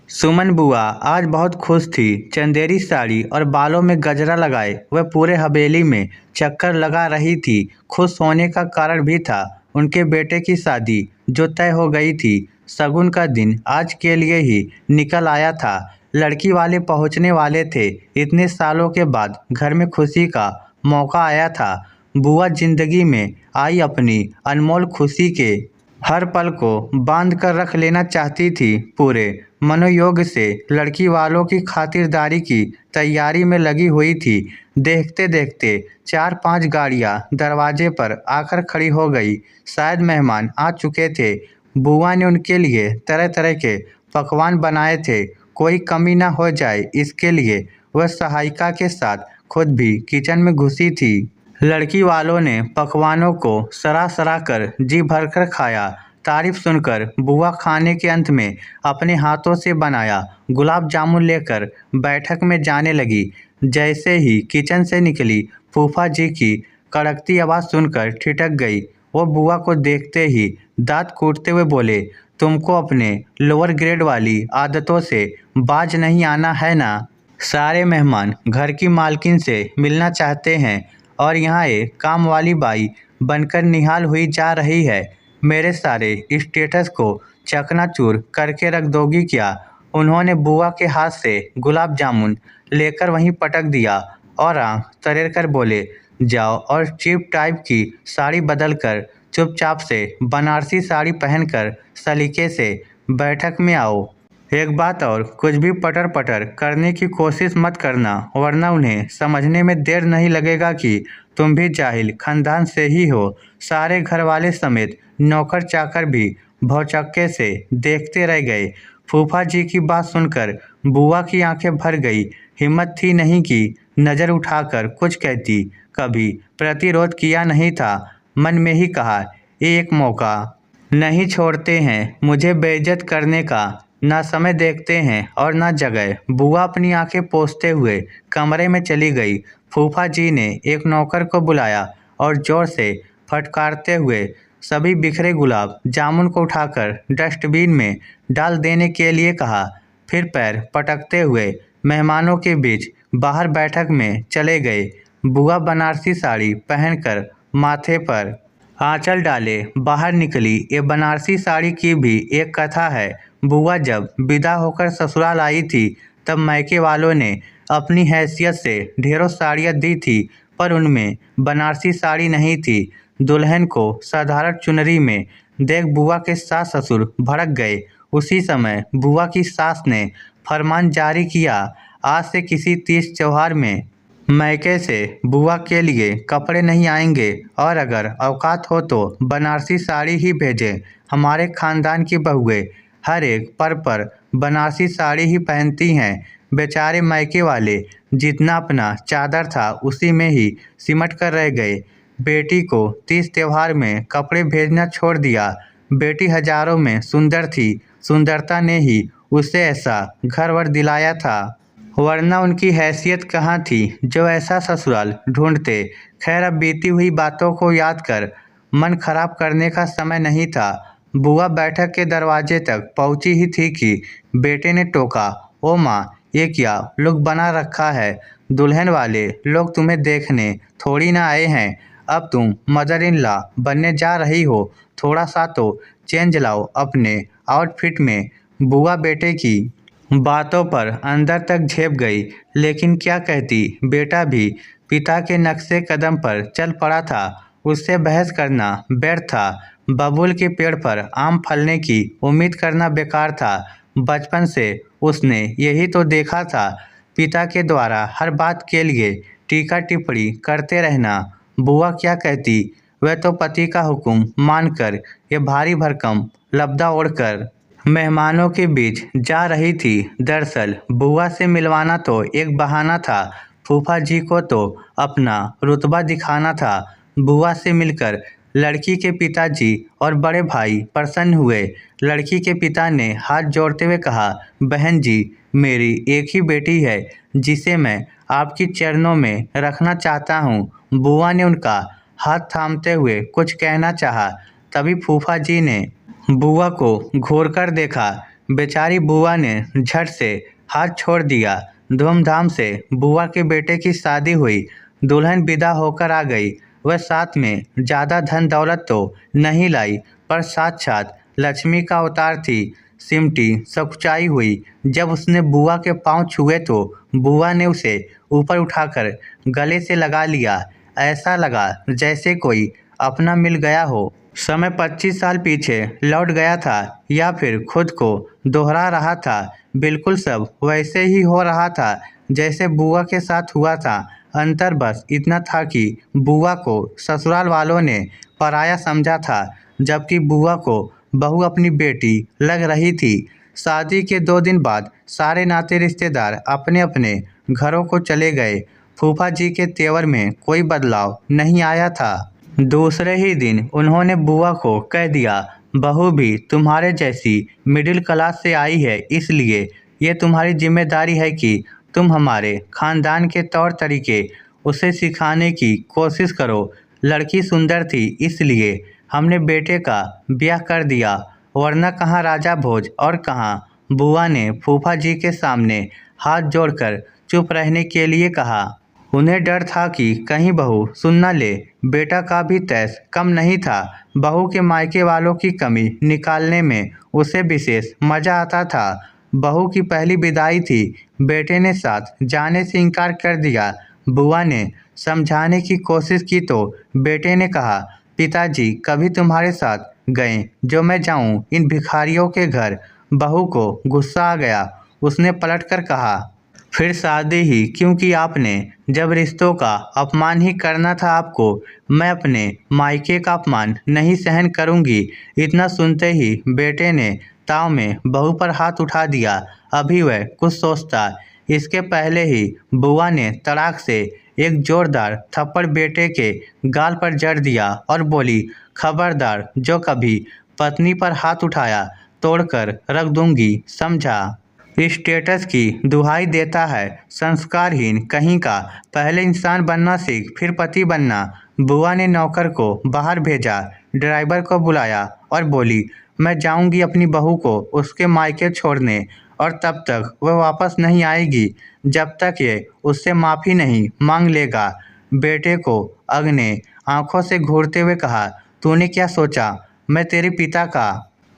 सुमन बुआ आज बहुत खुश थी। चंदेरी साड़ी और बालों में गजरा लगाए वह पूरे हवेली में चक्कर लगा रही थी। खुश होने का कारण भी था उनके बेटे की शादी जो तय हो गई थी। शगुन का दिन आज के लिए ही निकल आया था। लड़की वाले पहुंचने वाले थे। इतने सालों के बाद घर में खुशी का मौका आया था। बुआ जिंदगी में आई अपनी अनमोल खुशी के हर पल को बांध कर रख लेना चाहती थी। पूरे मनोयोग से लड़की वालों की खातिरदारी की तैयारी में लगी हुई थी। देखते देखते 4-5 गाड़ियां दरवाजे पर आकर खड़ी हो गई। शायद मेहमान आ चुके थे। बुआ ने उनके लिए तरह तरह के पकवान बनाए थे। कोई कमी ना हो जाए इसके लिए वह सहायिका के साथ खुद भी किचन में घुसी थी। लड़की वालों ने पकवानों को सरा सरा कर जी भरकर खाया। तारीफ सुनकर बुआ खाने के अंत में अपने हाथों से बनाया गुलाब जामुन लेकर बैठक में जाने लगी। जैसे ही किचन से निकली फूफा जी की कड़कती आवाज़ सुनकर ठिठक गई। वो बुआ को देखते ही दांत कूटते हुए बोले, तुमको अपने लोअर ग्रेड वाली आदतों से बाज नहीं आना है ना। सारे मेहमान घर की मालकिन से मिलना चाहते हैं और यहाँ एक काम वाली बाई बनकर निहाल हुई जा रही है। मेरे सारे स्टेटस को चकनाचूर करके रख दोगी क्या। उन्होंने बुआ के हाथ से गुलाब जामुन लेकर वहीं पटक दिया और आंख तरेर कर बोले, जाओ और चीप टाइप की साड़ी बदल कर चुपचाप से बनारसी साड़ी पहनकर सलीके से बैठक में आओ। एक बात और, कुछ भी पटर पटर करने की कोशिश मत करना वरना उन्हें समझने में देर नहीं लगेगा कि तुम भी जाहिल खानदान से ही हो। सारे घर वाले समेत नौकर चाकर भी भौचक्के से देखते रह गए। फूफा जी की बात सुनकर बुआ की आंखें भर गई। हिम्मत थी नहीं कि नज़र उठाकर कुछ कहती। कभी प्रतिरोध किया नहीं था। मन में ही कहा, एक मौका नहीं छोड़ते हैं मुझे बेइज्जत करने का। ना समय देखते हैं और ना जगह। बुआ अपनी आंखें पोंछते हुए कमरे में चली गई। फूफा जी ने एक नौकर को बुलाया और जोर से फटकारते हुए सभी बिखरे गुलाब जामुन को उठाकर डस्टबिन में डाल देने के लिए कहा। फिर पैर पटकते हुए मेहमानों के बीच बाहर बैठक में चले गए। बुआ बनारसी साड़ी पहनकर माथे पर आंचल डाले बाहर निकली। ये बनारसी साड़ी की भी एक कथा है। बुआ जब विदा होकर ससुराल आई थी तब मायके वालों ने अपनी हैसियत से ढेरों साड़ियाँ दी थी पर उनमें बनारसी साड़ी नहीं थी। दुल्हन को साधारण चुनरी में देख बुआ के सास ससुर भड़क गए। उसी समय बुआ की सास ने फरमान जारी किया, आज से किसी तीज त्योहार में मायके से बुआ के लिए कपड़े नहीं आएंगे और अगर औकात हो तो बनारसी साड़ी ही भेजें। हमारे खानदान की बहुएं हर एक पर्व पर बनारसी साड़ी ही पहनती हैं। बेचारे मायके वाले जितना अपना चादर था उसी में ही सिमट कर रह गए। बेटी को तीज त्योहार में कपड़े भेजना छोड़ दिया। बेटी हजारों में सुंदर थी। सुंदरता ने ही उसे ऐसा घरवर दिलाया था वरना उनकी हैसियत कहाँ थी जो ऐसा ससुराल ढूंढते। खैर अब बीती हुई बातों को याद कर मन खराब करने का समय नहीं था। बुआ बैठक के दरवाजे तक पहुंची ही थी कि बेटे ने टोका, ओ माँ ये क्या लुक बना रखा है। दुल्हन वाले लोग तुम्हें देखने थोड़ी ना आए हैं। अब तुम मदर इन लॉ बनने जा रही हो। थोड़ा सा तो चेंज लाओ अपने आउटफिट में। बुआ बेटे की बातों पर अंदर तक झेप गई लेकिन क्या कहती। बेटा भी पिता के नक्शे कदम पर चल पड़ा था। उससे बहस करना व्यर्थ था। बबूल के पेड़ पर आम फलने की उम्मीद करना बेकार था। बचपन से उसने यही तो देखा था, पिता के द्वारा हर बात के लिए टीका टिप्पणी करते रहना। बुआ क्या कहती, वह तो पति का हुक्म मानकर ये भारी भरकम लबदा ओढ़कर मेहमानों के बीच जा रही थी। दरअसल बुआ से मिलवाना तो एक बहाना था। फूफा जी को तो अपना रुतबा दिखाना था। बुआ से मिलकर लड़की के पिताजी और बड़े भाई प्रसन्न हुए। लड़की के पिता ने हाथ जोड़ते हुए कहा, बहन जी मेरी एक ही बेटी है जिसे मैं आपकी चरणों में रखना चाहता हूँ। बुआ ने उनका हाथ थामते हुए कुछ कहना चाहा, तभी फूफा जी ने बुआ को घूरकर देखा। बेचारी बुआ ने झट से हाथ छोड़ दिया। धूमधाम से बुआ के बेटे की शादी हुई। दुल्हन विदा होकर आ गई। वह साथ में ज़्यादा धन दौलत तो नहीं लाई, पर साक्षात लक्ष्मी का अवतार थी। सिमटी सकुचाई हुई। जब उसने बुआ के पांव छुए तो बुआ ने उसे ऊपर उठाकर गले से लगा लिया। ऐसा लगा जैसे कोई अपना मिल गया हो। समय 25 साल पीछे लौट गया था, या फिर खुद को दोहरा रहा था। बिल्कुल सब वैसे ही हो रहा था जैसे बुआ के साथ हुआ था। अंतर बस इतना था कि बुआ को ससुराल वालों ने पराया समझा था, जबकि बुआ को बहू अपनी बेटी लग रही थी। शादी के 2 दिन बाद सारे नाते रिश्तेदार अपने अपने घरों को चले गए। फूफा जी के तेवर में कोई बदलाव नहीं आया था। दूसरे ही दिन उन्होंने बुआ को कह दिया, बहू भी तुम्हारे जैसी मिडिल क्लास से आई है, इसलिए ये तुम्हारी जिम्मेदारी है कि तुम हमारे खानदान के तौर तरीके उसे सिखाने की कोशिश करो। लड़की सुंदर थी, इसलिए हमने बेटे का ब्याह कर दिया, वरना कहाँ राजा भोज और कहाँ। बुआ ने फूफा जी के सामने हाथ जोड़कर चुप रहने के लिए कहा। उन्हें डर था कि कहीं बहू सुन न ले। बेटा का भी तैस कम नहीं था। बहू के मायके वालों की कमी निकालने में उसे विशेष मजा आता था। बहू की पहली विदाई थी। बेटे ने साथ जाने से इनकार कर दिया। बुआ ने समझाने की कोशिश की तो बेटे ने कहा, पिताजी कभी तुम्हारे साथ गए जो मैं जाऊं इन भिखारियों के घर। बहू को गुस्सा आ गया। उसने पलटकर कहा, फिर शादी ही क्योंकि आपने जब रिश्तों का अपमान ही करना था आपको। मैं अपने मायके का अपमान नहीं सहन करूंगी। इतना सुनते ही बेटे ने ताव में बहू पर हाथ उठा दिया। अभी वह कुछ सोचता, इसके पहले ही बुआ ने तड़ाक से एक जोरदार थप्पड़ बेटे के गाल पर जड़ दिया और बोली, खबरदार जो कभी पत्नी पर हाथ उठाया तोड़कर रख दूंगी, समझा। स्टेटस की दुहाई देता है, संस्कारहीन कहीं का। पहले इंसान बनना सीख, फिर पति बनना। बुआ ने नौकर को बाहर भेजा, ड्राइवर को बुलाया और बोली, मैं जाऊंगी अपनी बहू को उसके मायके छोड़ने, और तब तक वह वापस नहीं आएगी जब तक ये उससे माफ़ी नहीं मांग लेगा। बेटे को अग ने आंखों से घूरते हुए कहा, तूने क्या सोचा मैं तेरे पिता का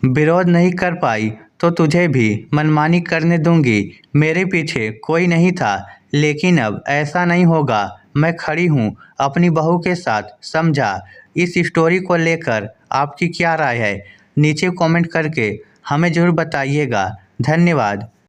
विरोध नहीं कर पाई तो तुझे भी मनमानी करने दूंगी। मेरे पीछे कोई नहीं था, लेकिन अब ऐसा नहीं होगा। मैं खड़ी हूँ अपनी बहू के साथ, समझा। इस स्टोरी को लेकर आपकी क्या राय है, नीचे कमेंट करके हमें ज़रूर बताइएगा। धन्यवाद।